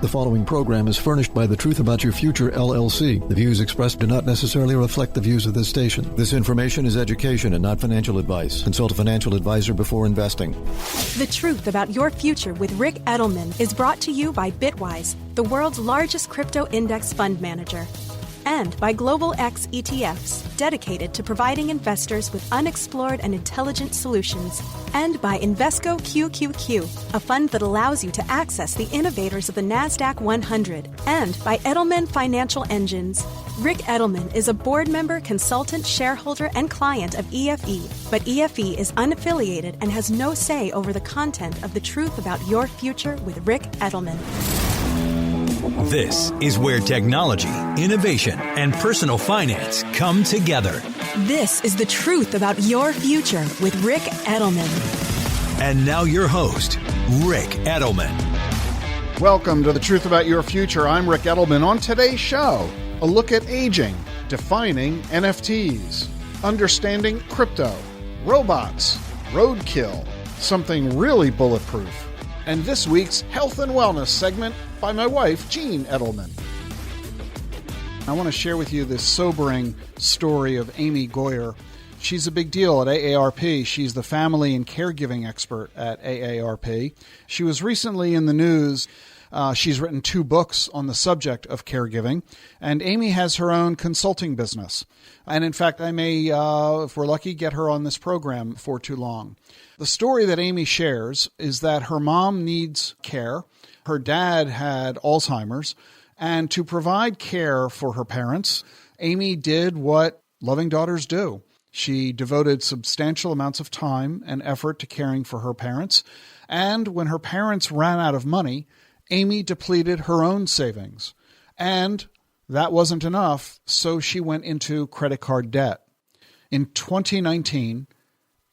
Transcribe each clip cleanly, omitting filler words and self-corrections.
The following program is furnished by The Truth About Your Future, LLC. The views expressed do not necessarily reflect the views of this station. This information is education and not financial advice. Consult a financial advisor before investing. The Truth About Your Future with Rick Edelman is brought to you by Bitwise, the world's largest crypto index fund manager, and by Global X ETFs, dedicated to providing investors with unexplored and intelligent solutions, and by Invesco QQQ, a fund that allows you to access the innovators of the NASDAQ 100, and by Edelman Financial Engines. Rick Edelman is a board member, consultant, shareholder, and client of EFE, but EFE is unaffiliated and has no say over the content of The Truth About Your Future with Rick Edelman. This is where technology, innovation, and personal finance come together. This is The Truth About Your Future with Rick Edelman. And now your host, Rick Edelman. Welcome to The Truth About Your Future. I'm Rick Edelman. On today's show, a look at aging, defining NFTs, understanding crypto, robots, roadkill, something really bulletproof, and this week's health and wellness segment by my wife, Jean Edelman. I want to share with you this sobering story of Amy Goyer. She's a big deal at AARP. She's the family and caregiving expert at AARP. She was recently in the news. She's written 2 books on the subject of caregiving, and Amy has her own consulting business. And in fact, I may, if we're lucky, get her on this program before too long. The story that Amy shares is that her mom needs care. Her dad had Alzheimer's, and to provide care for her parents, Amy did what loving daughters do. She devoted substantial amounts of time and effort to caring for her parents, and when her parents ran out of money, Amy depleted her own savings. And that wasn't enough, so she went into credit card debt. In 2019,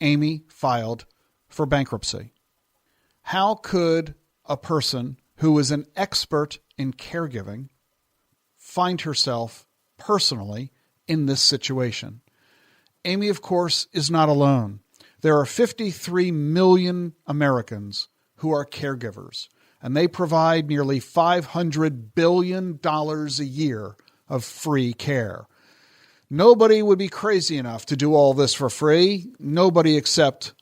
Amy filed for bankruptcy. How could a person who is an expert in caregiving find herself personally in this situation? Amy, of course, is not alone. There are 53 million Americans who are caregivers, and they provide nearly $500 billion a year of free care. Nobody would be crazy enough to do all this for free. Nobody except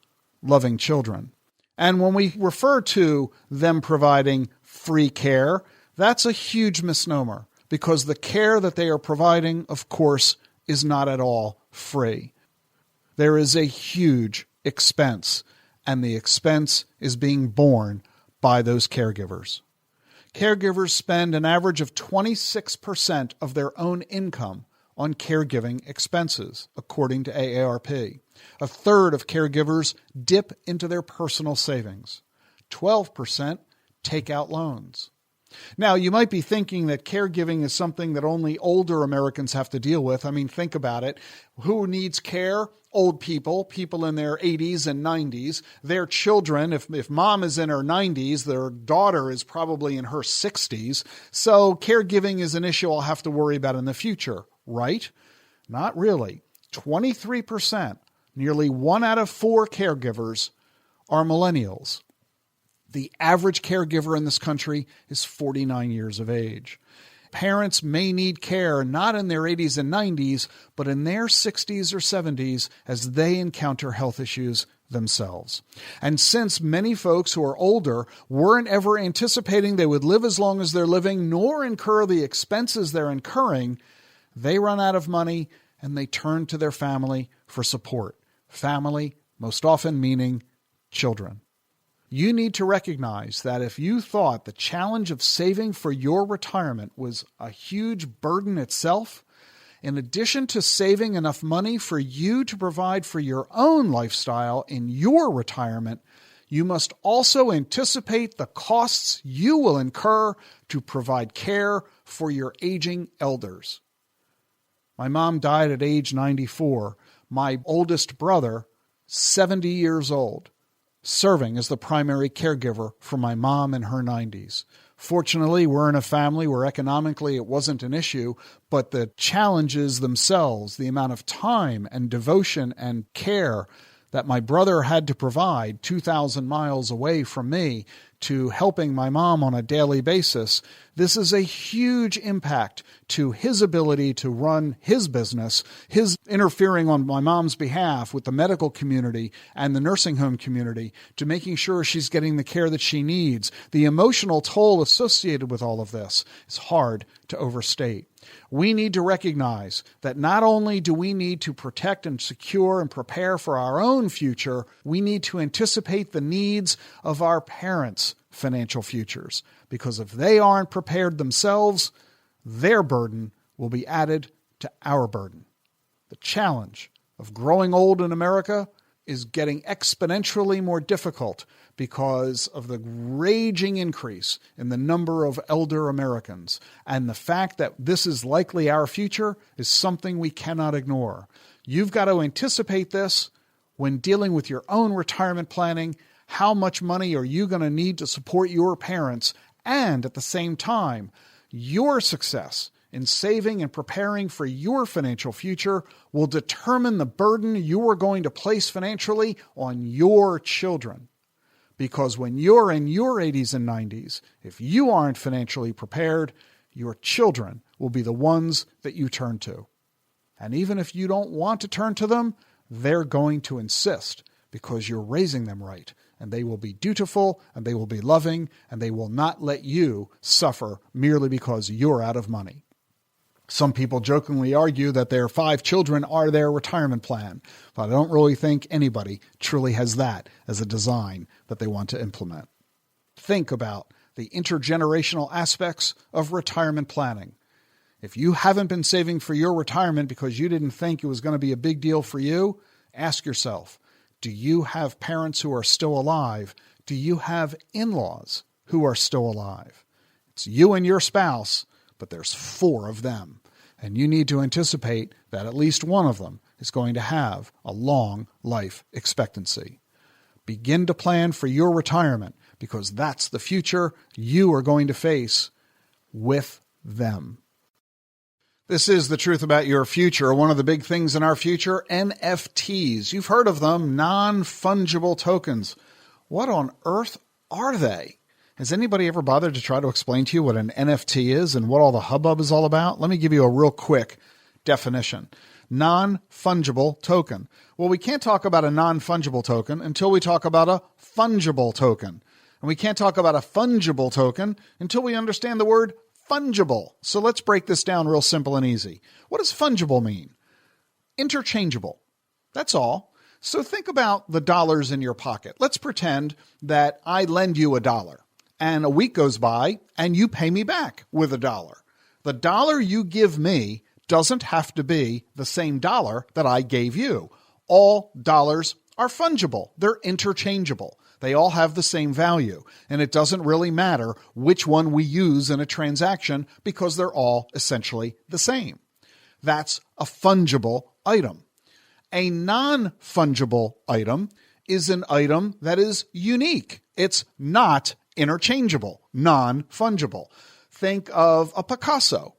loving children. And when we refer to them providing free care, that's a huge misnomer, because the care that they are providing, of course, is not at all free. There is a huge expense, and the expense is being borne by those caregivers. Caregivers spend an average of 26% of their own income on caregiving expenses, according to AARP. A third of caregivers dip into their personal savings. 12% take out loans. Now, you might be thinking that caregiving is something that only older Americans have to deal with. I mean, think about it. Who needs care? Old people, people in their 80s and 90s. Their children, if mom is in her 90s, their daughter is probably in her 60s. So caregiving is an issue I'll have to worry about in the future, right? Not really. 23%, nearly 1 out of 4 caregivers are millennials. The average caregiver in this country is 49 years of age. Parents may need care not in their 80s and 90s, but in their 60s or 70s as they encounter health issues themselves. And since many folks who are older weren't ever anticipating they would live as long as they're living, nor incur the expenses they're incurring, they run out of money and they turn to their family for support. Family, most often meaning children. You need to recognize that if you thought the challenge of saving for your retirement was a huge burden itself, in addition to saving enough money for you to provide for your own lifestyle in your retirement, you must also anticipate the costs you will incur to provide care for your aging elders. My mom died at age 94. My oldest brother, 70 years old, serving as the primary caregiver for my mom in her 90s. Fortunately, we're in a family where economically it wasn't an issue, but the challenges themselves, the amount of time and devotion and care that my brother had to provide 2,000 miles away from me to helping my mom on a daily basis, this is a huge impact to his ability to run his business, his interfering on my mom's behalf with the medical community and the nursing home community to making sure she's getting the care that she needs. The emotional toll associated with all of this is hard to overstate. We need to recognize that not only do we need to protect and secure and prepare for our own future, we need to anticipate the needs of our parents' financial futures. Because if they aren't prepared themselves, their burden will be added to our burden. The challenge of growing old in America is getting exponentially more difficult because of the raging increase in the number of elder Americans. And the fact that this is likely our future is something we cannot ignore. You've got to anticipate this when dealing with your own retirement planning. How much money are you going to need to support your parents? And at the same time, your success in saving and preparing for your financial future will determine the burden you are going to place financially on your children. Because when you're in your 80s and 90s, if you aren't financially prepared, your children will be the ones that you turn to. And even if you don't want to turn to them, they're going to insist because you're raising them right. And they will be dutiful, and they will be loving, and they will not let you suffer merely because you're out of money. Some people jokingly argue that their 5 children are their retirement plan, but I don't really think anybody truly has that as a design that they want to implement. Think about the intergenerational aspects of retirement planning. If you haven't been saving for your retirement because you didn't think it was going to be a big deal for you, ask yourself, do you have parents who are still alive? Do you have in-laws who are still alive? It's you and your spouse, but there's 4 of them. And you need to anticipate that at least one of them is going to have a long life expectancy. Begin to plan for your retirement because that's the future you are going to face with them. This is The Truth About Your Future. One of the big things in our future, NFTs. You've heard of them, non-fungible tokens. What on earth are they? Has anybody ever bothered to try to explain to you what an NFT is and what all the hubbub is all about? Let me give you a real quick definition. Non-fungible token. Well, we can't talk about a non-fungible token until we talk about a fungible token. And we can't talk about a fungible token until we understand the word fungible. So let's break this down real simple and easy. What does fungible mean? Interchangeable. That's all. So think about the dollars in your pocket. Let's pretend that I lend you $1. And a week goes by, and you pay me back with $1. The dollar you give me doesn't have to be the same dollar that I gave you. All dollars are fungible. They're interchangeable. They all have the same value. And it doesn't really matter which one we use in a transaction because they're all essentially the same. That's a fungible item. A non-fungible item is an item that is unique. It's not interchangeable, non-fungible. Think of a Picasso.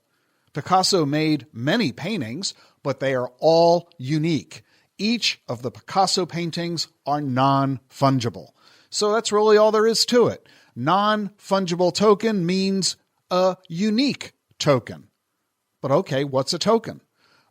Picasso made many paintings, but they are all unique. Each of the Picasso paintings are non-fungible. So that's really all there is to it. Non-fungible token means a unique token. But okay, what's a token?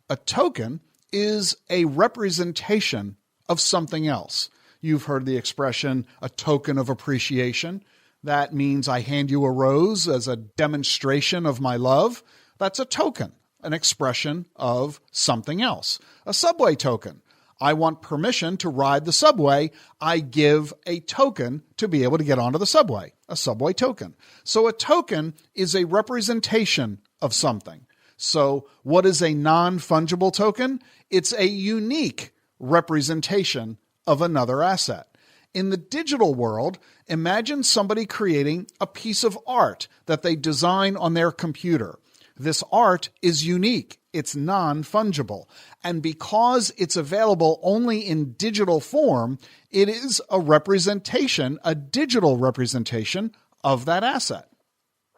A token is a representation of something else. You've heard the expression, a token of appreciation. That means I hand you a rose as a demonstration of my love. That's a token, an expression of something else. A subway token. I want permission to ride the subway. I give a token to be able to get onto the subway, a subway token. So a token is a representation of something. So what is a non-fungible token? It's a unique representation of another asset. In the digital world, imagine somebody creating a piece of art that they design on their computer. This art is unique. It's non-fungible. And because it's available only in digital form, it is a representation, a digital representation of that asset.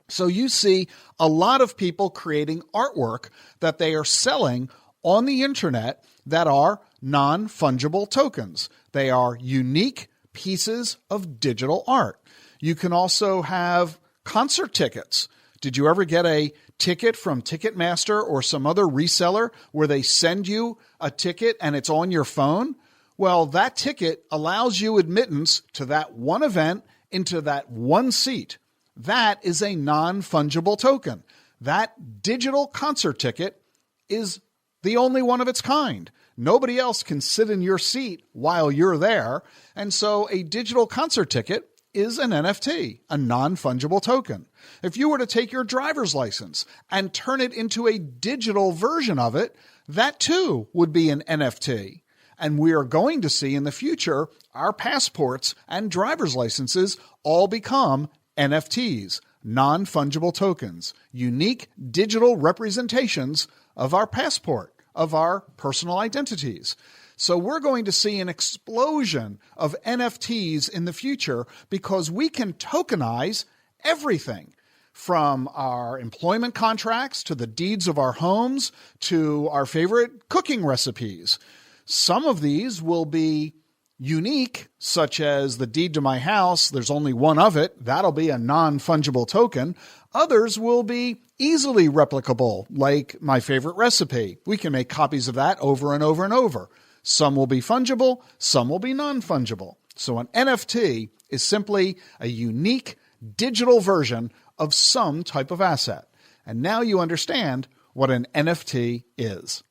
So you see a lot of people creating artwork that they are selling on the internet that are non-fungible tokens. They are unique pieces of digital art. You can also have concert tickets. Did you ever get a ticket from Ticketmaster or some other reseller where they send you a ticket and it's on your phone? Well, that ticket allows you admittance to that one event into that one seat. That is a non-fungible token. That digital concert ticket is the only one of its kind. Nobody else can sit in your seat while you're there. And so a digital concert ticket is an NFT, a non-fungible token. If you were to take your driver's license and turn it into a digital version of it, that too would be an NFT. And we are going to see in the future our passports and driver's licenses all become NFTs, non-fungible tokens, unique digital representations of our passport, of our personal identities. So we're going to see an explosion of NFTs in the future because we can tokenize everything from our employment contracts to the deeds of our homes to our favorite cooking recipes. Some of these will be unique, such as the deed to my house. There's only one of it. That'll be a non-fungible token. Others will be easily replicable, like my favorite recipe. We can make copies of that over and over and over. Some will be fungible, some will be non-fungible. So an NFT is simply a unique digital version of some type of asset. And now you understand what an NFT is.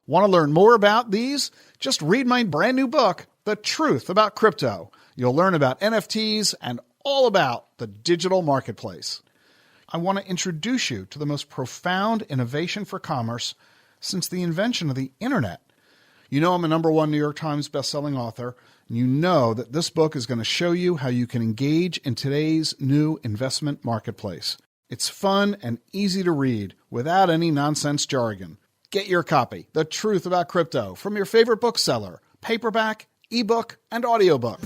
Want to learn more about these? Just read my brand new book, The Truth About Crypto. You'll learn about NFTs and all about the digital marketplace. I want to introduce you to the most profound innovation for commerce since the invention of the internet. You know I'm a #1 New York Times bestselling author, and you know that this book is going to show you how you can engage in today's new investment marketplace. It's fun and easy to read without any nonsense jargon. Get your copy, The Truth About Crypto, from your favorite bookseller, paperback, ebook, and audiobook.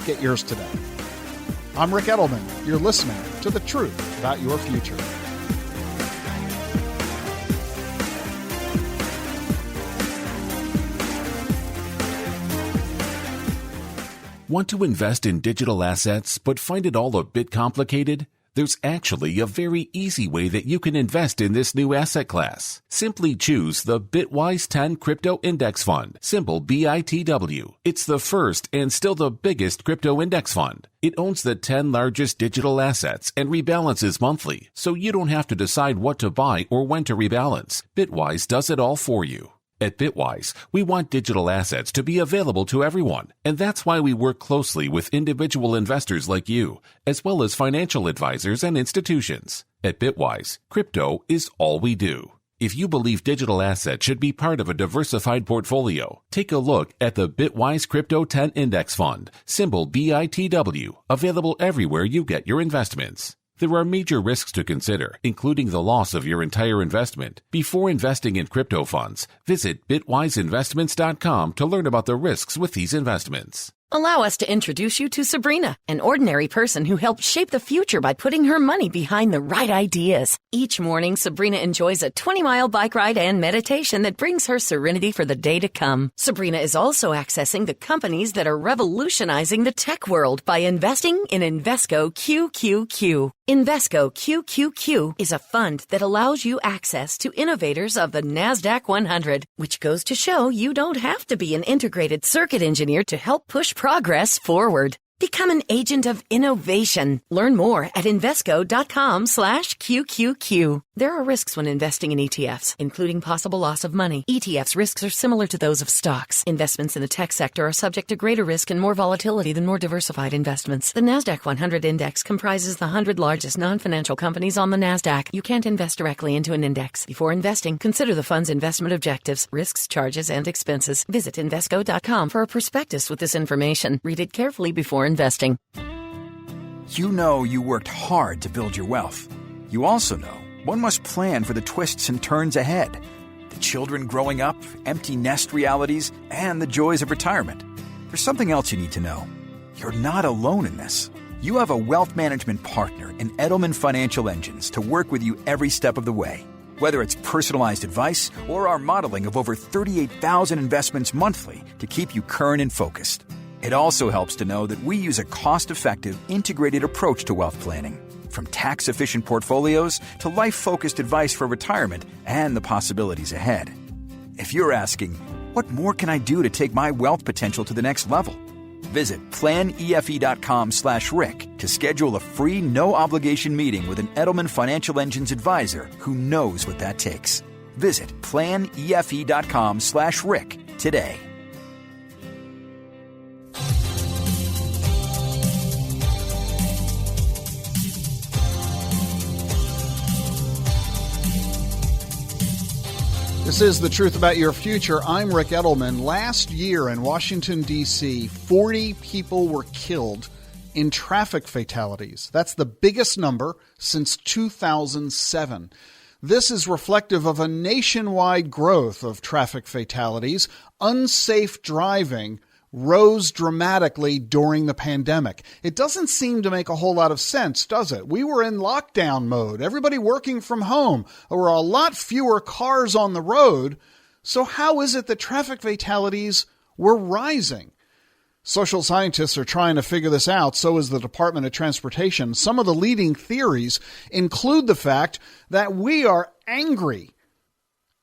Get yours today. I'm Rick Edelman. You're listening to The Truth About Your Future. Want to invest in digital assets but find it all a bit complicated? There's actually a very easy way that you can invest in this new asset class. Simply choose the Bitwise 10 Crypto Index Fund, symbol BITW. It's the first and still the biggest crypto index fund. It owns the 10 largest digital assets and rebalances monthly, so you don't have to decide what to buy or when to rebalance. Bitwise does it all for you. At Bitwise, we want digital assets to be available to everyone, and that's why we work closely with individual investors like you, as well as financial advisors and institutions. At Bitwise, crypto is all we do. If you believe digital assets should be part of a diversified portfolio, take a look at the Bitwise Crypto 10 Index Fund, symbol BITW, available everywhere you get your investments. There are major risks to consider, including the loss of your entire investment. Before investing in crypto funds, visit bitwiseinvestments.com to learn about the risks with these investments. Allow us to introduce you to Sabrina, an ordinary person who helped shape the future by putting her money behind the right ideas. Each morning, Sabrina enjoys a 20-mile bike ride and meditation that brings her serenity for the day to come. Sabrina is also accessing the companies that are revolutionizing the tech world by investing in Invesco QQQ. Invesco QQQ is a fund that allows you access to innovators of the NASDAQ 100, which goes to show you don't have to be an integrated circuit engineer to help push progress forward. Become an agent of innovation. Learn more at Invesco.com/QQQ. There are risks when investing in ETFs, including possible loss of money. ETFs risks are similar to those of stocks. Investments in the tech sector are subject to greater risk and more volatility than more diversified investments. The NASDAQ 100 index comprises the 100 largest non-financial companies on the NASDAQ. You can't invest directly into an index. Before investing, consider the fund's investment objectives, risks, charges, and expenses. Visit Invesco.com for a prospectus with this information. Read it carefully before investing. You know you worked hard to build your wealth. You also know one must plan for the twists and turns ahead. The children growing up, empty nest realities, and the joys of retirement. There's something else you need to know. You're not alone in this. You have a wealth management partner in Edelman Financial Engines to work with you every step of the way. Whether it's personalized advice or our modeling of over 38,000 investments monthly to keep you current and focused. It also helps to know that we use a cost-effective, integrated approach to wealth planning. From tax-efficient portfolios to life-focused advice for retirement and the possibilities ahead. If you're asking, what more can I do to take my wealth potential to the next level? Visit planefe.com/Rick to schedule a free, no-obligation meeting with an Edelman Financial Engines advisor who knows what that takes. Visit planefe.com/Rick today. This is The Truth About Your Future. I'm Rick Edelman. Last year in Washington, D.C., 40 people were killed in traffic fatalities. That's the biggest number since 2007. This is reflective of a nationwide growth of traffic fatalities. Unsafe driving rose dramatically during the pandemic. It doesn't seem to make a whole lot of sense, does it? We were in lockdown mode, everybody working from home. There were a lot fewer cars on the road. So how is it that traffic fatalities were rising? Social scientists are trying to figure this out. So is the Department of Transportation. Some of the leading theories include the fact that we are angry.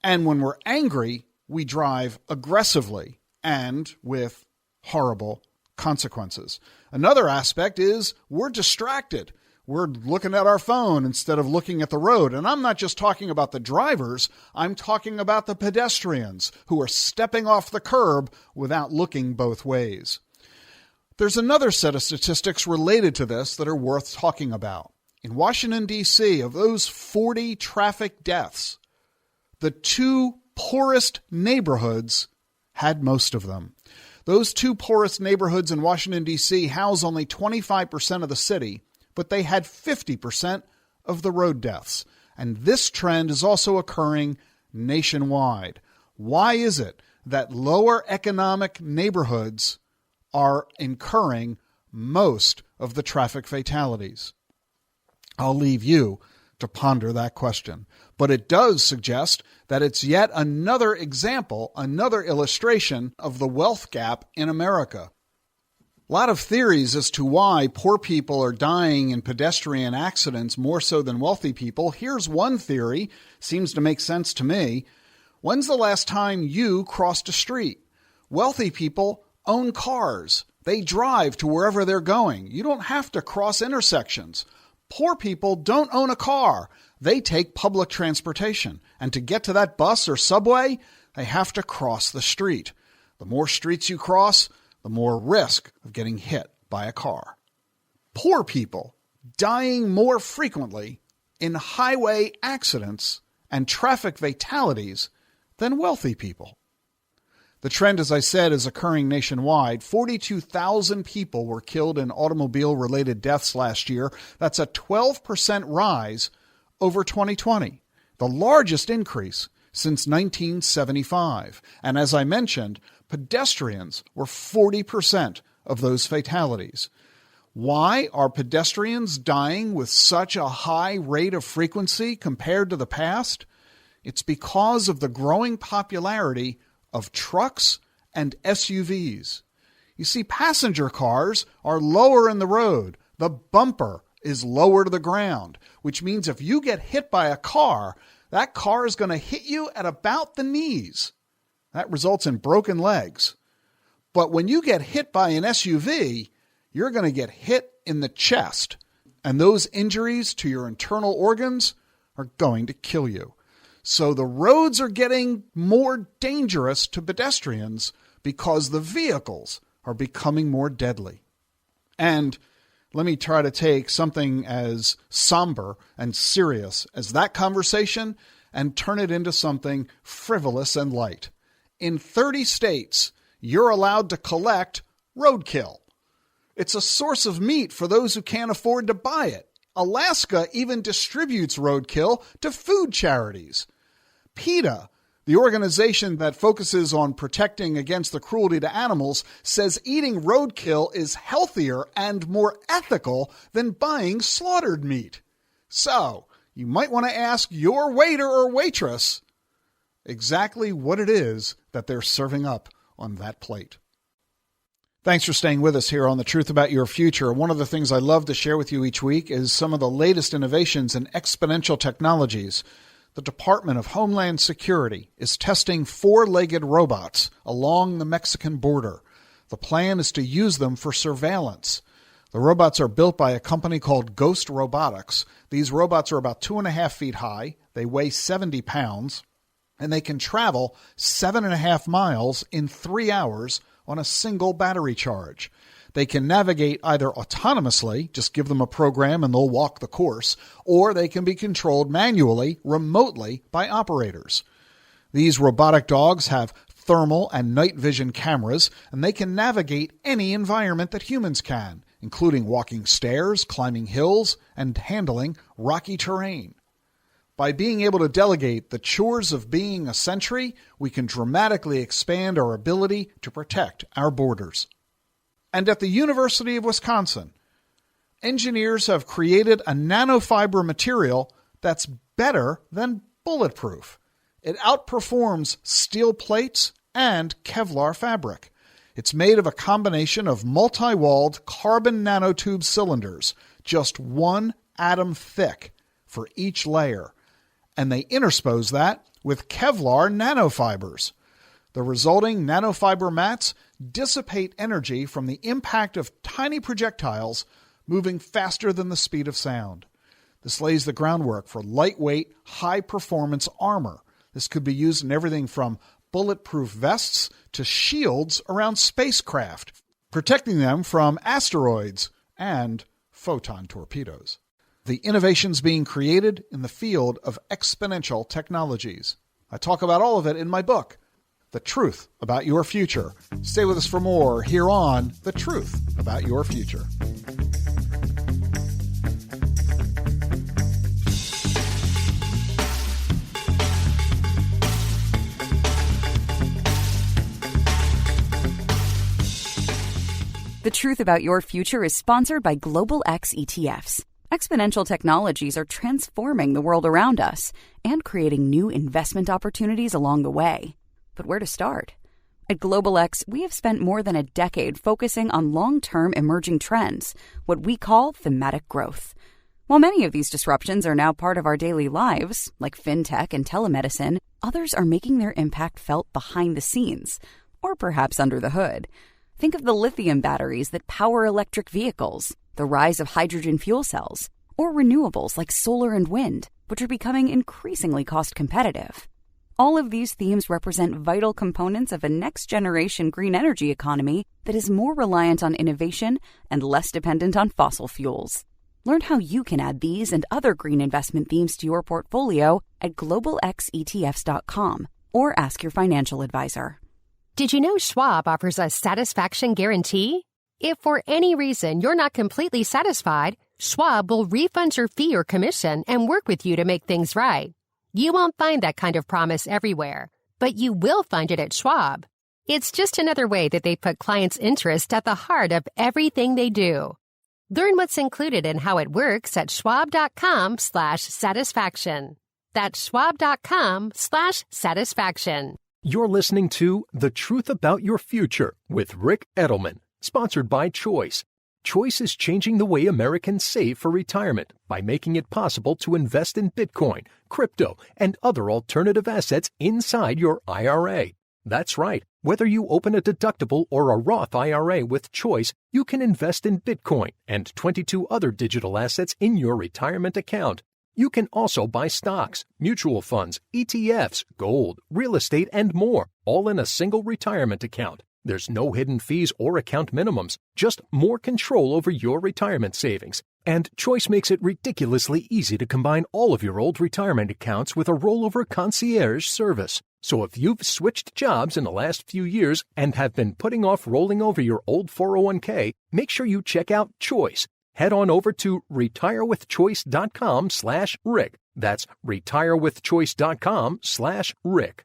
And when we're angry, we drive aggressively and with horrible consequences. Another aspect is we're distracted. We're looking at our phone instead of looking at the road. And I'm not just talking about the drivers. I'm talking about the pedestrians who are stepping off the curb without looking both ways. There's another set of statistics related to this that are worth talking about. In Washington, D.C., of those 40 traffic deaths, the two poorest neighborhoods had most of them. Those two poorest neighborhoods in Washington, D.C. house only 25% of the city, but they had 50% of the road deaths. And this trend is also occurring nationwide. Why is it that lower economic neighborhoods are incurring most of the traffic fatalities? I'll leave you to ponder that question. But it does suggest that it's yet another example, another illustration of the wealth gap in America. A lot of theories as to why poor people are dying in pedestrian accidents more so than wealthy people. Here's one theory, seems to make sense to me. When's the last time you crossed a street? Wealthy people own cars. They drive to wherever they're going. You don't have to cross intersections. Poor people don't own a car. They take public transportation. And to get to that bus or subway, they have to cross the street. The more streets you cross, the more risk of getting hit by a car. Poor people dying more frequently in highway accidents and traffic fatalities than wealthy people. The trend, as I said, is occurring nationwide. 42,000 people were killed in automobile-related deaths last year. That's a 12% rise over 2020, the largest increase since 1975. And as I mentioned, pedestrians were 40% of those fatalities. Why are pedestrians dying with such a high rate of frequency compared to the past? It's because of the growing popularity of trucks and SUVs. You see, passenger cars are lower in the road. The bumper is lower to the ground, which means if you get hit by a car, that car is going to hit you at about the knees. That results in broken legs. But when you get hit by an SUV, you're going to get hit in the chest, and those injuries to your internal organs are going to kill you. So the roads are getting more dangerous to pedestrians because the vehicles are becoming more deadly. And let me try to take something as somber and serious as that conversation and turn it into something frivolous and light. In 30 states, you're allowed to collect roadkill. It's a source of meat for those who can't afford to buy it. Alaska even distributes roadkill to food charities. PETA, the organization that focuses on protecting against the cruelty to animals, says eating roadkill is healthier and more ethical than buying slaughtered meat. So, you might want to ask your waiter or waitress exactly what it is that they're serving up on that plate. Thanks for staying with us here on The Truth About Your Future. One of the things I love to share with you each week is some of the latest innovations in exponential technologies. The Department of Homeland Security is testing four-legged robots along the Mexican border. The plan is to use them for surveillance. The robots are built by a company called Ghost Robotics. These robots are about 2.5 feet high. They weigh 70 pounds, and they can travel 7.5 miles in 3 hours on a single battery charge. They can navigate either autonomously, just give them a program and they'll walk the course, or they can be controlled manually, remotely by operators. These robotic dogs have thermal and night vision cameras, and they can navigate any environment that humans can, including walking stairs, climbing hills, and handling rocky terrain. By being able to delegate the chores of being a sentry, we can dramatically expand our ability to protect our borders. And at the University of Wisconsin, engineers have created a nanofiber material that's better than bulletproof. It outperforms steel plates and Kevlar fabric. It's made of a combination of multi-walled carbon nanotube cylinders, just 1 atom thick for each layer. And they interpose that with Kevlar nanofibers. The resulting nanofiber mats dissipate energy from the impact of tiny projectiles moving faster than the speed of sound. This lays the groundwork for lightweight, high-performance armor. This could be used in everything from bulletproof vests to shields around spacecraft, protecting them from asteroids and photon torpedoes. The innovations being created in the field of exponential technologies. I talk about all of it in my book, The Truth About Your Future. Stay with us for more here on The Truth About Your Future. The Truth About Your Future is sponsored by Global X ETFs. Exponential technologies are transforming the world around us and creating new investment opportunities along the way. But where to start? At Global X, we have spent more than a decade focusing on long-term emerging trends, what we call thematic growth. While many of these disruptions are now part of our daily lives, like fintech and telemedicine, others are making their impact felt behind the scenes, or perhaps under the hood. Think of the lithium batteries that power electric vehicles, the rise of hydrogen fuel cells, or renewables like solar and wind, which are becoming increasingly cost-competitive. All of these themes represent vital components of a next-generation green energy economy that is more reliant on innovation and less dependent on fossil fuels. Learn how you can add these and other green investment themes to your portfolio at globalxetfs.com or ask your financial advisor. Did you know Schwab offers a satisfaction guarantee? If for any reason you're not completely satisfied, Schwab will refund your fee or commission and work with you to make things right. You won't find that kind of promise everywhere, but you will find it at Schwab. It's just another way that they put clients' interest at the heart of everything they do. Learn what's included and how it works at schwab.com/satisfaction. That's schwab.com/satisfaction. You're listening to The Truth About Your Future with Rick Edelman, sponsored by Choice. Choice is changing the way Americans save for retirement by making it possible to invest in Bitcoin, crypto, and other alternative assets inside your IRA. That's right. Whether you open a deductible or a Roth IRA with Choice, you can invest in Bitcoin and 22 other digital assets in your retirement account. You can also buy stocks, mutual funds, ETFs, gold, real estate, and more, all in a single retirement account. There's no hidden fees or account minimums, just more control over your retirement savings. And Choice makes it ridiculously easy to combine all of your old retirement accounts with a rollover concierge service. So if you've switched jobs in the last few years and have been putting off rolling over your old 401k, make sure you check out Choice. Head on over to retirewithchoice.com/Rick. That's retirewithchoice.com/Rick.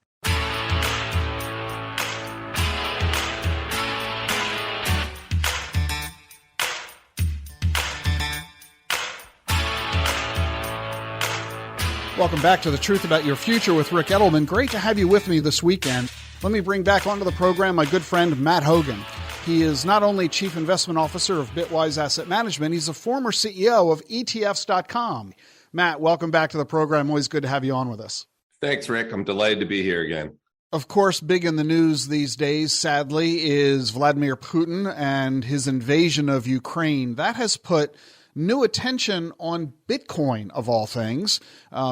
Welcome back to The Truth About Your Future with Rick Edelman. Great to have you with me this weekend. Let me bring back onto the program my good friend Matt Hogan. He is not only Chief Investment Officer of Bitwise Asset Management, he's a former CEO of ETFs.com. Matt, welcome back to the program. Always good to have you on with us. Thanks, Rick. I'm delighted to be here again. Of course, big in the news these days, sadly, is Vladimir Putin and his invasion of Ukraine. That has put new attention on Bitcoin, of all things.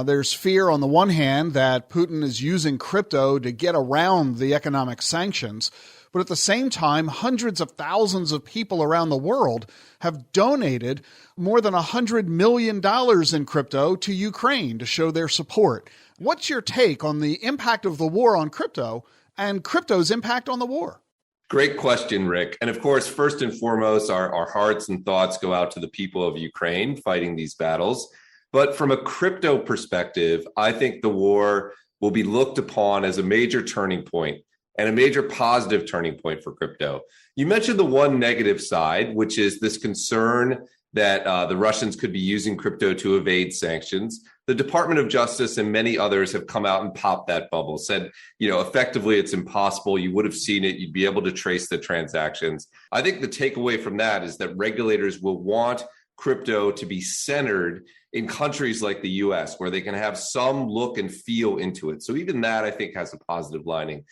There's fear on the one hand that Putin is using crypto to get around the economic sanctions. But at the same time, hundreds of thousands of people around the world have donated more than $100 million in crypto to Ukraine to show their support. What's your take on the impact of the war on crypto and crypto's impact on the war? Great question, Rick. And of course, first and foremost, our hearts and thoughts go out to the people of Ukraine fighting these battles. But from a crypto perspective, I think the war will be looked upon as a major turning point and a major positive turning point for crypto. You mentioned the one negative side, which is this concern that the Russians could be using crypto to evade sanctions. The Department of Justice and many others have come out and popped that bubble, said, effectively it's impossible. You would have seen it. You'd be able to trace the transactions. I think the takeaway from that is that regulators will want crypto to be centered in countries like the US, where they can have some look and feel into it. So even that, I think, has a positive lining.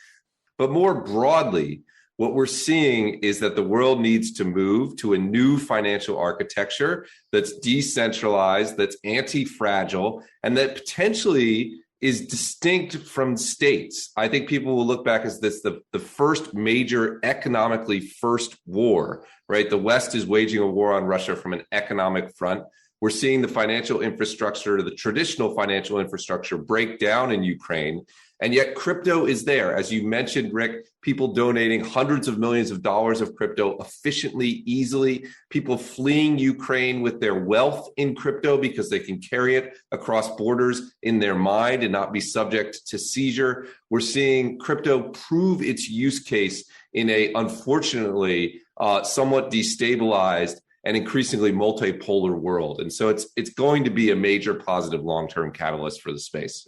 But more broadly, what we're seeing is that the world needs to move to a new financial architecture that's decentralized, that's anti-fragile, and that potentially is distinct from states. I think people will look back as this the first major economically first war, right? The West is waging a war on Russia from an economic front. We're seeing the financial infrastructure, the traditional financial infrastructure break down in Ukraine. And yet crypto is there. As you mentioned, Rick, people donating hundreds of millions of dollars of crypto efficiently, easily, people fleeing Ukraine with their wealth in crypto because they can carry it across borders in their mind and not be subject to seizure. We're seeing crypto prove its use case in a, unfortunately, somewhat destabilized and increasingly multipolar world. And so it's going to be a major positive long-term catalyst for the space.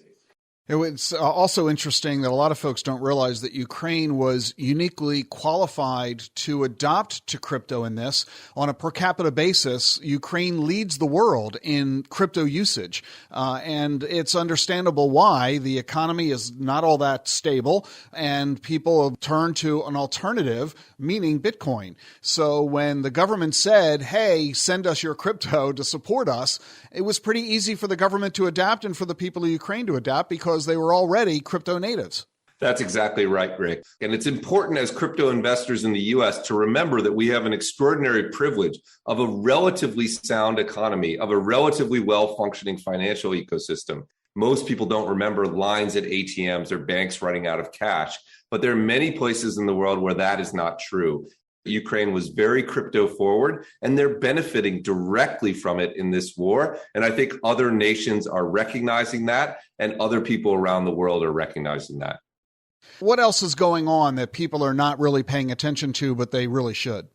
It's also interesting that a lot of folks don't realize that Ukraine was uniquely qualified to adopt to crypto in this. On a per capita basis, Ukraine leads the world in crypto usage. And it's understandable why. The economy is not all that stable, and people have turned to an alternative, meaning Bitcoin. So when the government said, hey, send us your crypto to support us, it was pretty easy for the government to adapt and for the people of Ukraine to adapt because they were already crypto natives. That's exactly right, Rick. And it's important as crypto investors in the U.S. to remember that we have an extraordinary privilege of a relatively sound economy, of a relatively well-functioning financial ecosystem. Most people don't remember lines at ATMs or banks running out of cash, but there are many places in the world where that is not true. Ukraine was very crypto forward, and they're benefiting directly from it in this war. And I think other nations are recognizing that, and other people around the world are recognizing that. What else is going on that people are not really paying attention to, but they really should?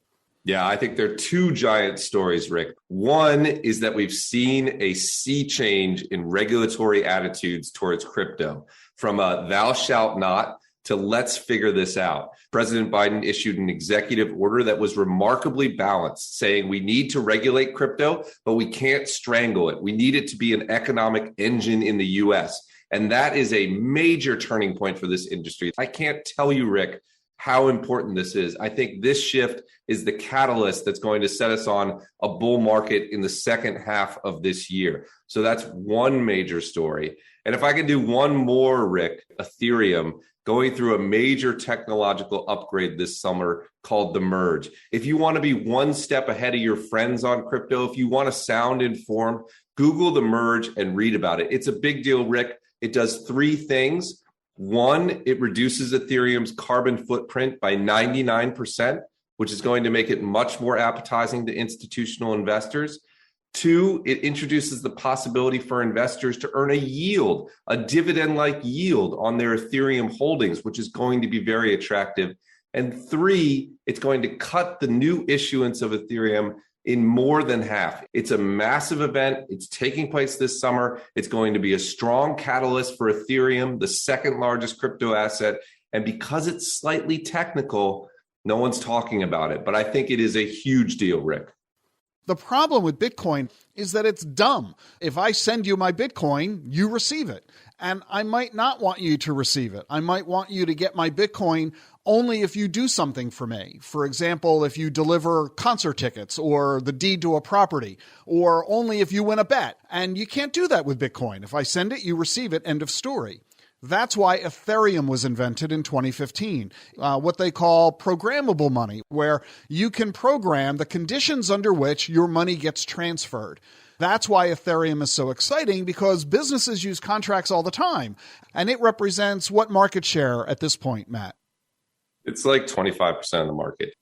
Yeah, I think there are two giant stories, Rick. One is that we've seen a sea change in regulatory attitudes towards crypto, from a thou shalt not to let's figure this out. President Biden issued an executive order that was remarkably balanced, saying we need to regulate crypto, but we can't strangle it. We need it to be an economic engine in the U.S. And that is a major turning point for this industry. I can't tell you, Rick, how important this is. I think this shift is the catalyst that's going to set us on a bull market in the second half of this year. So that's one major story. And if I can do one more, Rick, Ethereum going through a major technological upgrade this summer called the Merge. If you want to be one step ahead of your friends on crypto, if you want to sound informed, Google the Merge and read about it. It's a big deal, Rick. It does three things. One, it reduces Ethereum's carbon footprint by 99%, which is going to make it much more appetizing to institutional investors. Two, it introduces the possibility for investors to earn a yield, a dividend-like yield on their Ethereum holdings, which is going to be very attractive. And three, it's going to cut the new issuance of Ethereum in more than half. It's a massive event. It's taking place this summer. It's going to be a strong catalyst for Ethereum, the second largest crypto asset. And because it's slightly technical, no one's talking about it. But I think it is a huge deal, Rick. The problem with Bitcoin is that it's dumb. If I send you my Bitcoin, you receive it. And I might not want you to receive it. I might want you to get my Bitcoin only if you do something for me. For example, if you deliver concert tickets or the deed to a property, or only if you win a bet. And you can't do that with Bitcoin. If I send it, you receive it, end of story. That's why Ethereum was invented in 2015, what they call programmable money, where you can program the conditions under which your money gets transferred. That's why Ethereum is so exciting, because businesses use contracts all the time. And it represents what market share at this point, Matt? It's like 25% of the market.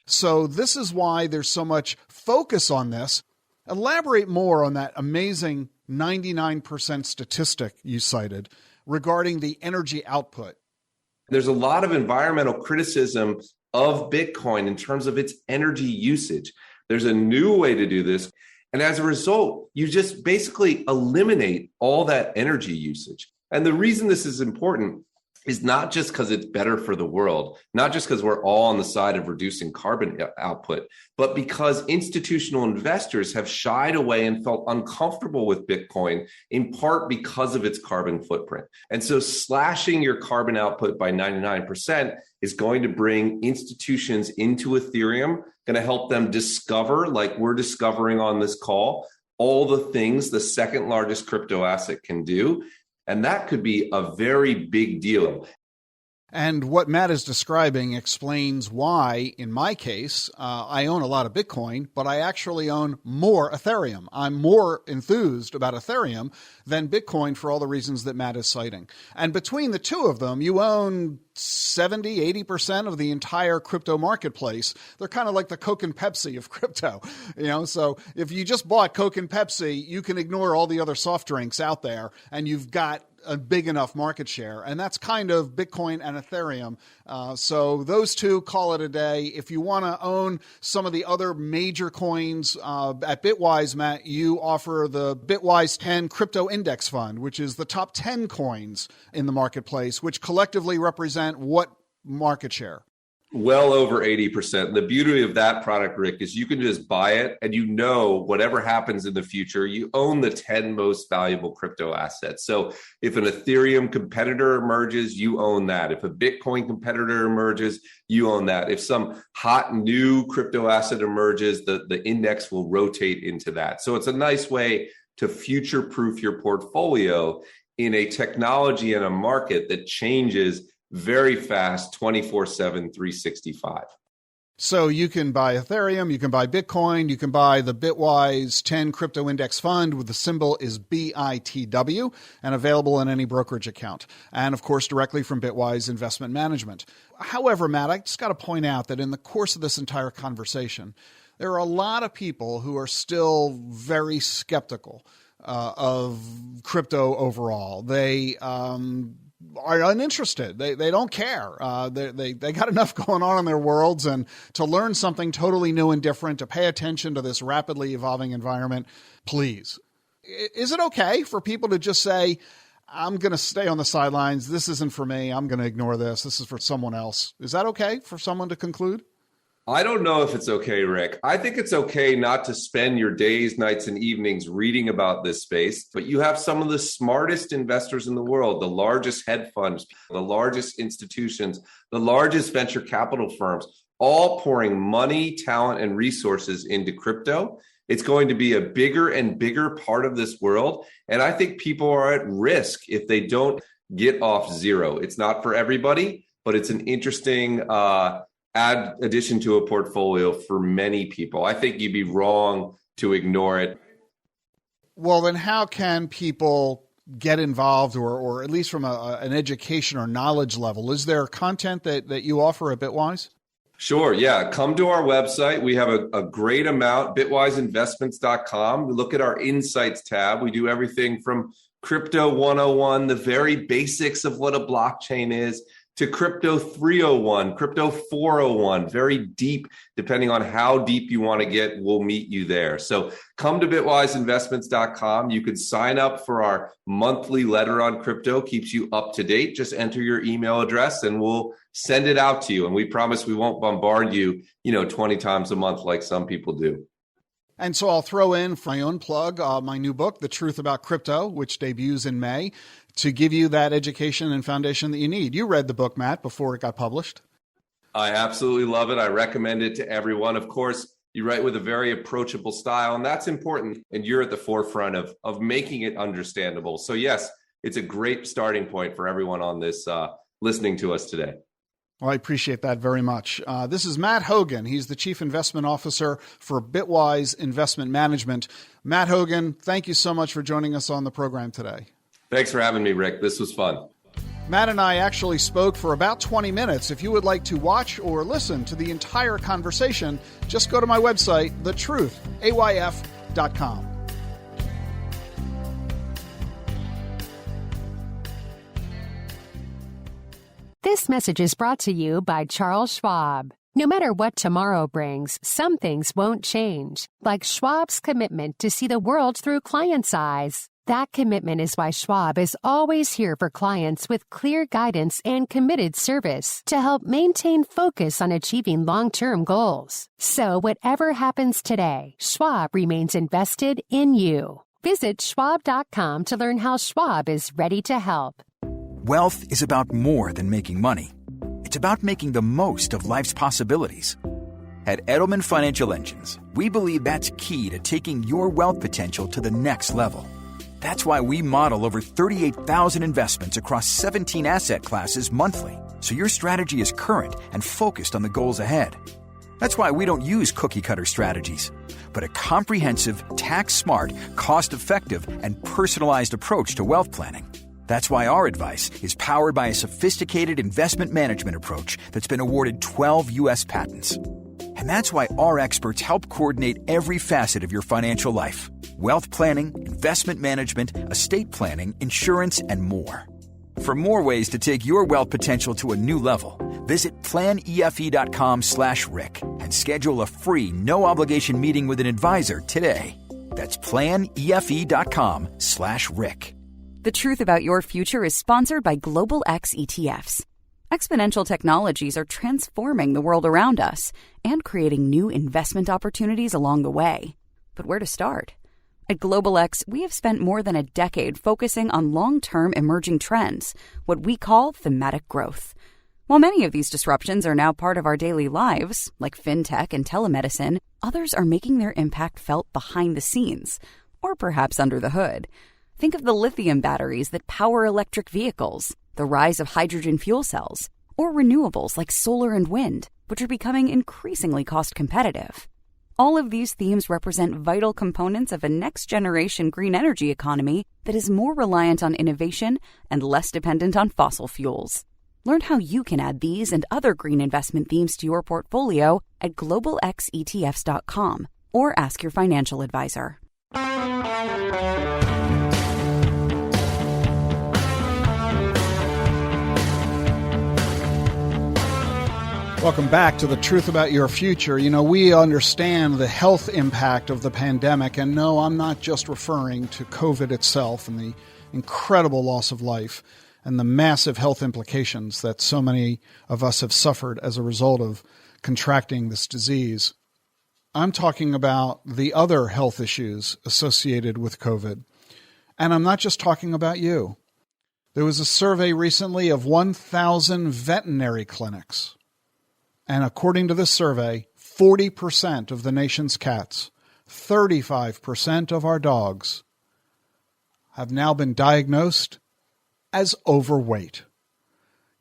So this is why there's so much focus on this. Elaborate more on that amazing 99% statistic you cited regarding the energy output. There's a lot of environmental criticism of Bitcoin in terms of its energy usage. There's a new way to do this. And as a result, you just basically eliminate all that energy usage. And the reason this is important is not just because it's better for the world, not just because we're all on the side of reducing carbon output, but because institutional investors have shied away and felt uncomfortable with Bitcoin, in part because of its carbon footprint. And so slashing your carbon output by 99% is going to bring institutions into Ethereum, going to help them discover, like we're discovering on this call, all the things the second largest crypto asset can do. And that could be a very big deal. And what Matt is describing explains why, in my case, I own a lot of Bitcoin, but I actually own more Ethereum. I'm more enthused about Ethereum than Bitcoin for all the reasons that Matt is citing. And between the two of them, you own 70, 80% of the entire crypto marketplace. They're kind of like the Coke and Pepsi of crypto. So if you just bought Coke and Pepsi, you can ignore all the other soft drinks out there, and you've got a big enough market share. And that's kind of Bitcoin and Ethereum. So those two, call it a day. If you want to own some of the other major coins at Bitwise, Matt, you offer the Bitwise 10 Crypto Index Fund, which is the top 10 coins in the marketplace, which collectively represent what market share? Well over 80%. The beauty of that product, Rick, is you can just buy it and whatever happens in the future, you own the 10 most valuable crypto assets. So if an Ethereum competitor emerges, you own that. If a Bitcoin competitor emerges, you own that. If some hot new crypto asset emerges, the index will rotate into that. So it's a nice way to future-proof your portfolio in a technology and a market that changes very fast, 24/7, 365. So you can buy Ethereum, you can buy Bitcoin, you can buy the Bitwise 10 Crypto Index Fund, with the symbol is BITW, and available in any brokerage account. And of course, directly from Bitwise Investment Management. However, Matt, I just got to point out that in the course of this entire conversation, there are a lot of people who are still very skeptical of crypto overall. They are uninterested. They don't care. They got enough going on in their worlds, and to learn something totally new and different, to pay attention to this rapidly evolving environment, please. Is it okay for people to just say, I'm going to stay on the sidelines. This isn't for me. I'm going to ignore this. This is for someone else. Is that okay for someone to conclude? I don't know if it's okay, Rick. I think it's okay not to spend your days, nights, and evenings reading about this space, but you have some of the smartest investors in the world, the largest hedge funds, the largest institutions, the largest venture capital firms, all pouring money, talent, and resources into crypto. It's going to be a bigger and bigger part of this world. And I think people are at risk if they don't get off zero. It's not for everybody, but it's an interesting addition to a portfolio for many people. I think you'd be wrong to ignore it. Well, then how can people get involved, or at least from an education or knowledge level? Is there content that you offer at Bitwise? Sure. Yeah. Come to our website. We have a great amount, bitwiseinvestments.com. Look at our insights tab. We do everything from crypto 101, the very basics of what a blockchain is, to crypto 301, crypto 401, very deep, depending on how deep you want to get, we'll meet you there. So come to bitwiseinvestments.com. You can sign up for our monthly letter on crypto, keeps you up to date. Just enter your email address and we'll send it out to you. And we promise we won't bombard you, 20 times a month like some people do. And so I'll throw in for my own plug, my new book, The Truth About Crypto, which debuts in May, to give you that education and foundation that you need. You read the book, Matt, before it got published. I absolutely love it. I recommend it to everyone. Of course, you write with a very approachable style, and that's important. And you're at the forefront of making it understandable. So yes, it's a great starting point for everyone on this listening to us today. Well, I appreciate that very much. This is Matt Hogan. He's the Chief Investment Officer for Bitwise Investment Management. Matt Hogan, thank you so much for joining us on the program today. Thanks for having me, Rick. This was fun. Matt and I actually spoke for about 20 minutes. If you would like to watch or listen to the entire conversation, just go to my website, thetruthayf.com. This message is brought to you by Charles Schwab. No matter what tomorrow brings, some things won't change, like Schwab's commitment to see the world through clients' eyes. That commitment is why Schwab is always here for clients with clear guidance and committed service to help maintain focus on achieving long-term goals. So whatever happens today, Schwab remains invested in you. Visit schwab.com to learn how Schwab is ready to help. Wealth is about more than making money. It's about making the most of life's possibilities. At Edelman Financial Engines, we believe that's key to taking your wealth potential to the next level. That's why we model over 38,000 investments across 17 asset classes monthly, so your strategy is current and focused on the goals ahead. That's why we don't use cookie-cutter strategies, but a comprehensive, tax-smart, cost-effective, and personalized approach to wealth planning. That's why our advice is powered by a sophisticated investment management approach that's been awarded 12 U.S. patents. And that's why our experts help coordinate every facet of your financial life: wealth planning, investment management, estate planning, insurance, and more. For more ways to take your wealth potential to a new level, visit planefe.com/Rick and schedule a free, no-obligation meeting with an advisor today. That's planefe.com/Rick. The Truth About Your Future is sponsored by Global X ETFs. Exponential technologies are transforming the world around us and creating new investment opportunities along the way. But where to start? At Global X, we have spent more than a decade focusing on long-term emerging trends, what we call thematic growth. While many of these disruptions are now part of our daily lives, like fintech and telemedicine, others are making their impact felt behind the scenes, or perhaps under the hood. Think of the lithium batteries that power electric vehicles, the rise of hydrogen fuel cells, or renewables like solar and wind, which are becoming increasingly cost competitive. All of these themes represent vital components of a next-generation green energy economy that is more reliant on innovation and less dependent on fossil fuels. Learn how you can add these and other green investment themes to your portfolio at globalxetfs.com or ask your financial advisor. Welcome back to The Truth About Your Future. We understand the health impact of the pandemic, and no, I'm not just referring to COVID itself and the incredible loss of life and the massive health implications that so many of us have suffered as a result of contracting this disease. I'm talking about the other health issues associated with COVID. And I'm not just talking about you. There was a survey recently of 1,000 veterinary clinics. And according to this survey, 40% of the nation's cats, 35% of our dogs have now been diagnosed as overweight.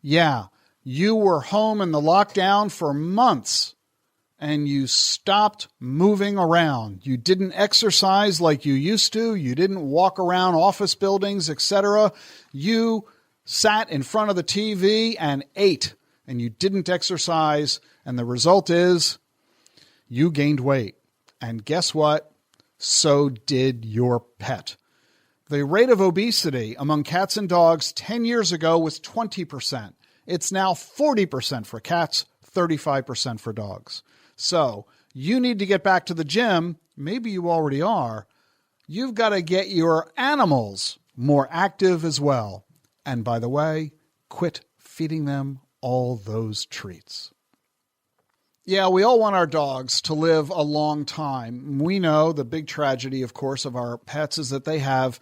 Yeah, you were home in the lockdown for months and you stopped moving around. You didn't exercise like you used to. You didn't walk around office buildings, etc. You sat in front of the TV and ate. And you didn't exercise, and the result is you gained weight. And guess what? So did your pet. The rate of obesity among cats and dogs 10 years ago was 20%. It's now 40% for cats, 35% for dogs. So you need to get back to the gym. Maybe you already are. You've got to get your animals more active as well. And by the way, quit feeding them all those treats. Yeah, we all want our dogs to live a long time. We know the big tragedy, of course, of our pets is that they have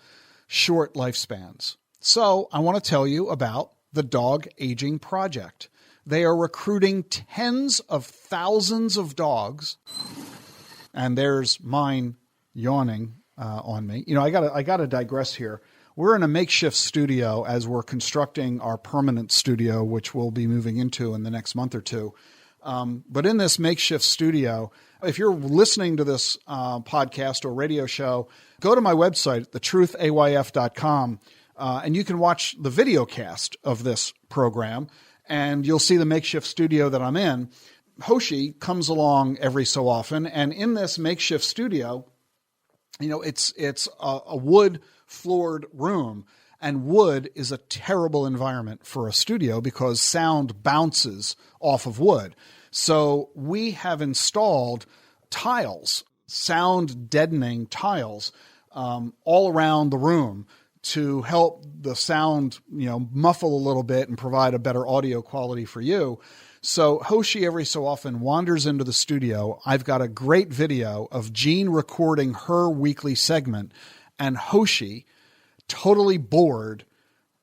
short lifespans. So I want to tell you about the Dog Aging Project. They are recruiting tens of thousands of dogs. And there's mine yawning on me. I gotta digress here. We're in a makeshift studio as we're constructing our permanent studio, which we'll be moving into in the next month or two. But in this makeshift studio, if you're listening to this podcast or radio show, go to my website, thetruthayf.com, and you can watch the video cast of this program, and you'll see the makeshift studio that I'm in. Hoshi comes along every so often, and in this makeshift studio, it's a wood-floored room, and wood is a terrible environment for a studio because sound bounces off of wood. So we have installed tiles, sound-deadening tiles, all around the room to help the sound, muffle a little bit and provide a better audio quality for you. So Hoshi every so often wanders into the studio. I've got a great video of Jean recording her weekly segment and Hoshi, totally bored,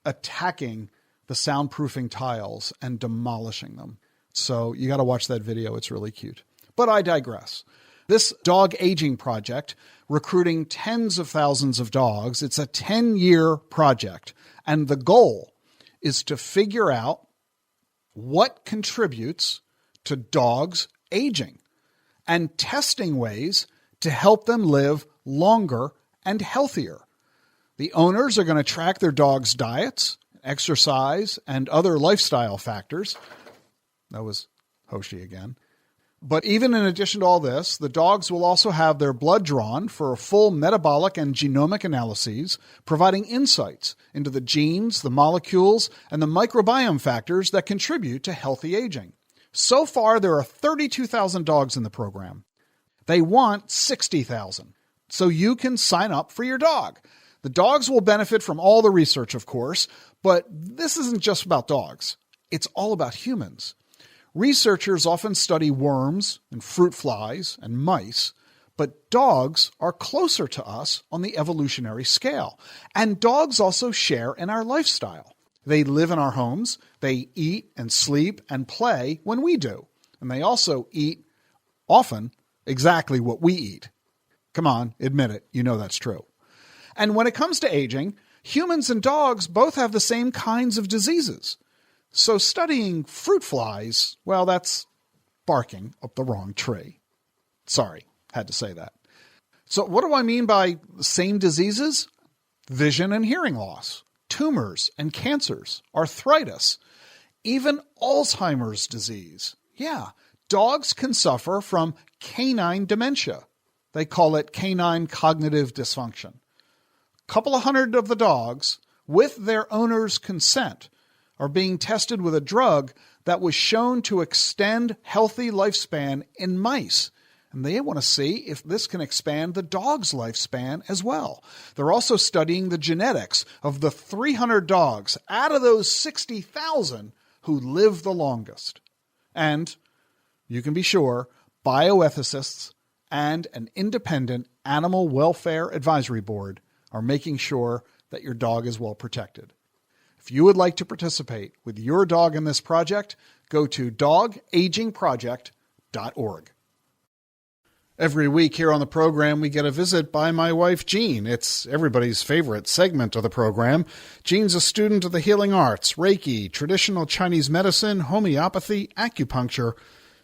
attacking the soundproofing tiles and demolishing them. So you got to watch that video. It's really cute. But I digress. This Dog Aging Project, recruiting tens of thousands of dogs, it's a 10-year project. And the goal is to figure out what contributes to dogs aging and testing ways to help them live longer and healthier. The owners are going to track their dogs' diets, exercise, and other lifestyle factors. That was Hoshi again. But even in addition to all this, the dogs will also have their blood drawn for a full metabolic and genomic analyses, providing insights into the genes, the molecules, and the microbiome factors that contribute to healthy aging. So far, there are 32,000 dogs in the program. They want 60,000. So you can sign up for your dog. The dogs will benefit from all the research, of course, but this isn't just about dogs. It's all about humans. Researchers often study worms and fruit flies and mice, but dogs are closer to us on the evolutionary scale. And dogs also share in our lifestyle. They live in our homes, they eat and sleep and play when we do. And they also eat, often, exactly what we eat. Come on, admit it, you know that's true. And when it comes to aging, humans and dogs both have the same kinds of diseases. So studying fruit flies, well, that's barking up the wrong tree. Sorry, had to say that. So what do I mean by the same diseases? Vision and hearing loss, tumors and cancers, arthritis, even Alzheimer's disease. Yeah, dogs can suffer from canine dementia. They call it canine cognitive dysfunction. A couple of hundred of the dogs, with their owner's consent, are being tested with a drug that was shown to extend healthy lifespan in mice. And they want to see if this can expand the dog's lifespan as well. They're also studying the genetics of the 300 dogs out of those 60,000 who live the longest. And you can be sure bioethicists and an independent animal welfare advisory board are making sure that your dog is well protected. If you would like to participate with your dog in this project, go to dogagingproject.org. Every week here on the program, we get a visit by my wife, Jean. It's everybody's favorite segment of the program. Jean's a student of the healing arts, Reiki, traditional Chinese medicine, homeopathy, acupuncture,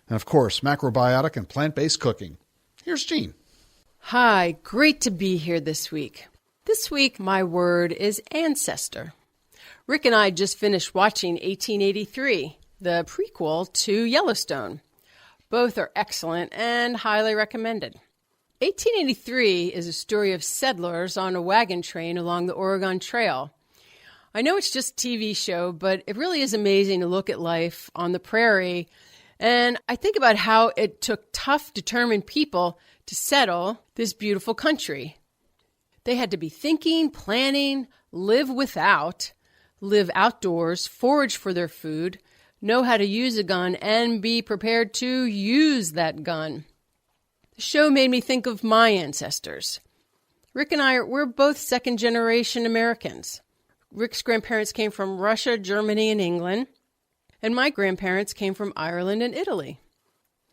and of course, macrobiotic and plant-based cooking. Here's Jean. Hi, great to be here this week. This week, my word is ancestor. Rick and I just finished watching 1883, the prequel to Yellowstone. Both are excellent and highly recommended. 1883 is a story of settlers on a wagon train along the Oregon Trail. I know it's just a TV show, but it really is amazing to look at life on the prairie. And I think about how it took tough, determined people to settle this beautiful country. They had to be thinking, planning, live without, live outdoors, forage for their food, know how to use a gun, and be prepared to use that gun. The show made me think of my ancestors. Rick and we're both second-generation Americans. Rick's grandparents came from Russia, Germany, and England, and my grandparents came from Ireland and Italy.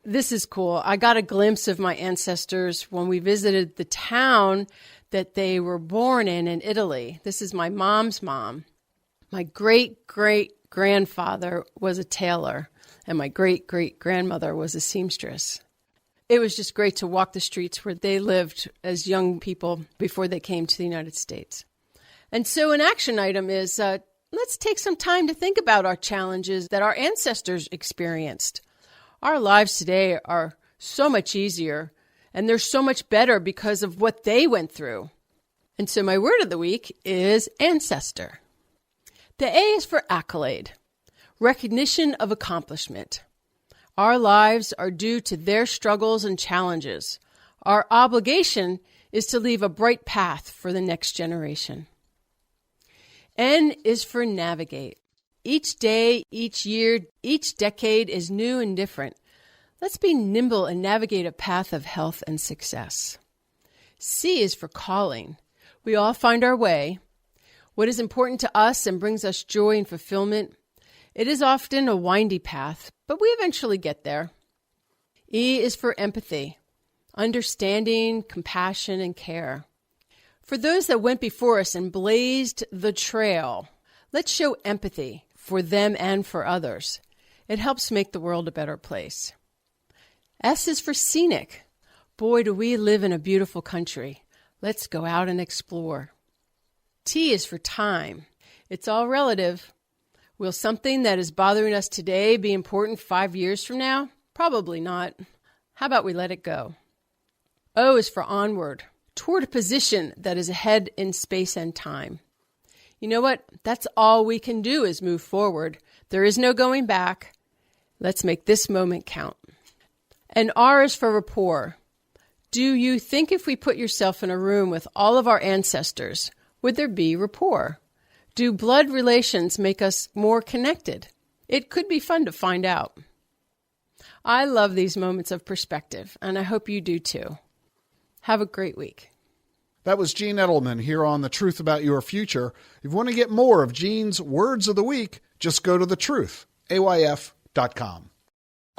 This is cool. I got a glimpse of my ancestors when we visited the town that they were born in Italy. This is my mom's mom. My great-great-grandfather was a tailor, and my great-great-grandmother was a seamstress. It was just great to walk the streets where they lived as young people before they came to the United States. And so an action item is, let's take some time to think about our challenges that our ancestors experienced. Our lives today are so much easier, and they're so much better because of what they went through. And so my word of the week is ancestor. The A is for accolade, recognition of accomplishment. Our lives are due to their struggles and challenges. Our obligation is to leave a bright path for the next generation. N is for navigate. Each day, each year, each decade is new and different. Let's be nimble and navigate a path of health and success. C is for calling. We all find our way. What is important to us and brings us joy and fulfillment. It is often a windy path, but we eventually get there. E is for empathy, understanding, compassion, and care. For those that went before us and blazed the trail, let's show empathy for them and for others. It helps make the world a better place. S is for scenic. Boy, do we live in a beautiful country. Let's go out and explore. T is for time. It's all relative. Will something that is bothering us today be important 5 years from now? Probably not. How about we let it go? O is for onward, toward a position that is ahead in space and time. You know what? That's all we can do is move forward. There is no going back. Let's make this moment count. And R is for rapport. Do you think if we put yourself in a room with all of our ancestors, would there be rapport? Do blood relations make us more connected? It could be fun to find out. I love these moments of perspective, and I hope you do too. Have a great week. That was Gene Edelman here on The Truth About Your Future. If you want to get more of Gene's Words of the Week, just go to thetruth.com.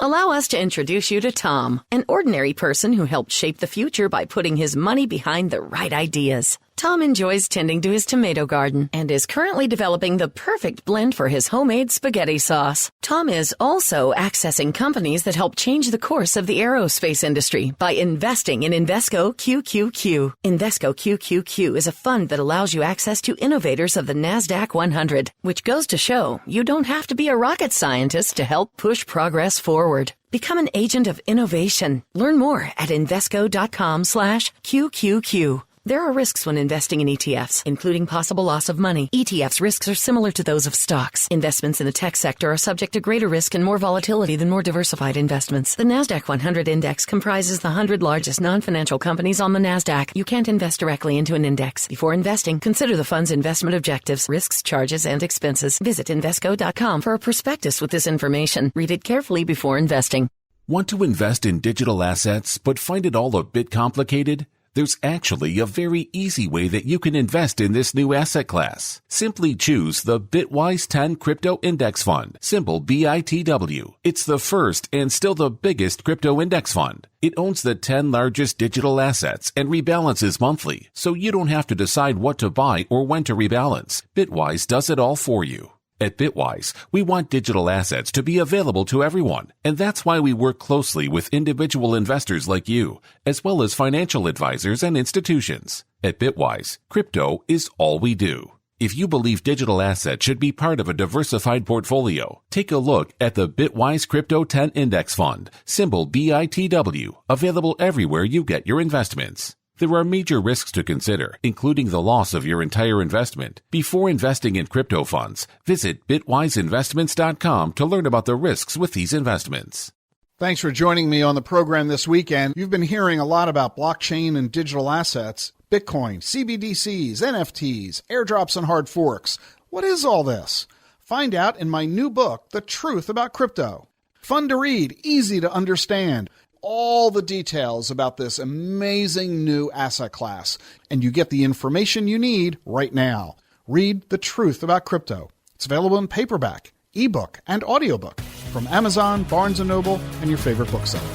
Allow us to introduce you to Tom, an ordinary person who helped shape the future by putting his money behind the right ideas. Tom enjoys tending to his tomato garden and is currently developing the perfect blend for his homemade spaghetti sauce. Tom is also accessing companies that help change the course of the aerospace industry by investing in Invesco QQQ. Invesco QQQ is a fund that allows you access to innovators of the NASDAQ 100, which goes to show you don't have to be a rocket scientist to help push progress forward. Become an agent of innovation. Learn more at Invesco.com/QQQ. There are risks when investing in ETFs, including possible loss of money. ETFs' risks are similar to those of stocks. Investments in the tech sector are subject to greater risk and more volatility than more diversified investments. The NASDAQ 100 index comprises the 100 largest non-financial companies on the NASDAQ. You can't invest directly into an index. Before investing, consider the fund's investment objectives, risks, charges, and expenses. Visit Invesco.com for a prospectus with this information. Read it carefully before investing. Want to invest in digital assets but find it all a bit complicated? There's actually a very easy way that you can invest in this new asset class. Simply choose the Bitwise 10 Crypto Index Fund, symbol BITW. It's the first and still the biggest crypto index fund. It owns the 10 largest digital assets and rebalances monthly, so you don't have to decide what to buy or when to rebalance. Bitwise does it all for you. At Bitwise, we want digital assets to be available to everyone, and that's why we work closely with individual investors like you, as well as financial advisors and institutions. At Bitwise, crypto is all we do. If you believe digital assets should be part of a diversified portfolio, take a look at the Bitwise Crypto 10 Index Fund, symbol BITW, available everywhere you get your investments. There are major risks to consider, including the loss of your entire investment. Before investing in crypto funds, visit bitwiseinvestments.com to learn about the risks with these investments. Thanks for joining me on the program this weekend. You've been hearing a lot about blockchain and digital assets, Bitcoin, CBDCs, NFTs, airdrops, and hard forks. What is all this? Find out in my new book, The Truth About Crypto. Fun to read, easy to understand. All the details about this amazing new asset class, and you get the information you need right now. Read The Truth About Crypto. It's available in paperback, ebook, and audiobook from Amazon, Barnes & Noble, and your favorite bookseller.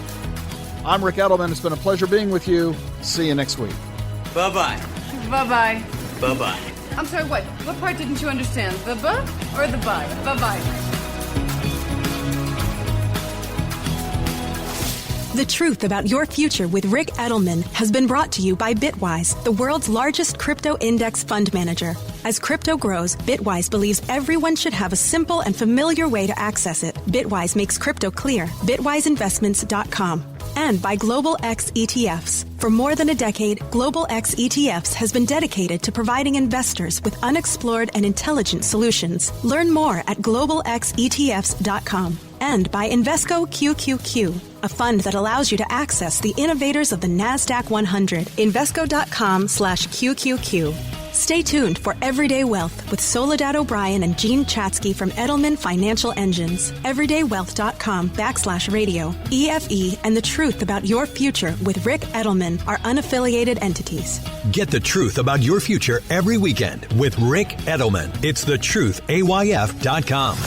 I'm Rick Edelman. It's been a pleasure being with you. See you next week. Bye-bye. Bye-bye. Bye-bye. I'm sorry, what? What part didn't you understand? The buh or the bye? Bye-bye. The Truth About Your Future with Rick Edelman has been brought to you by Bitwise, the world's largest crypto index fund manager. As crypto grows, Bitwise believes everyone should have a simple and familiar way to access it. Bitwise makes crypto clear. Bitwiseinvestments.com. And by Global X ETFs. For more than a decade, Global X ETFs has been dedicated to providing investors with unexplored and intelligent solutions. Learn more at globalxetfs.com. And by Invesco QQQ, a fund that allows you to access the innovators of the NASDAQ 100. Invesco.com/QQQ. Stay tuned for Everyday Wealth with Soledad O'Brien and Gene Chatsky from Edelman Financial Engines. Everydaywealth.com/radio. EFE and The Truth About Your Future with Rick Edelman are unaffiliated entities. Get the truth about your future every weekend with Rick Edelman. It's thetruthayf.com.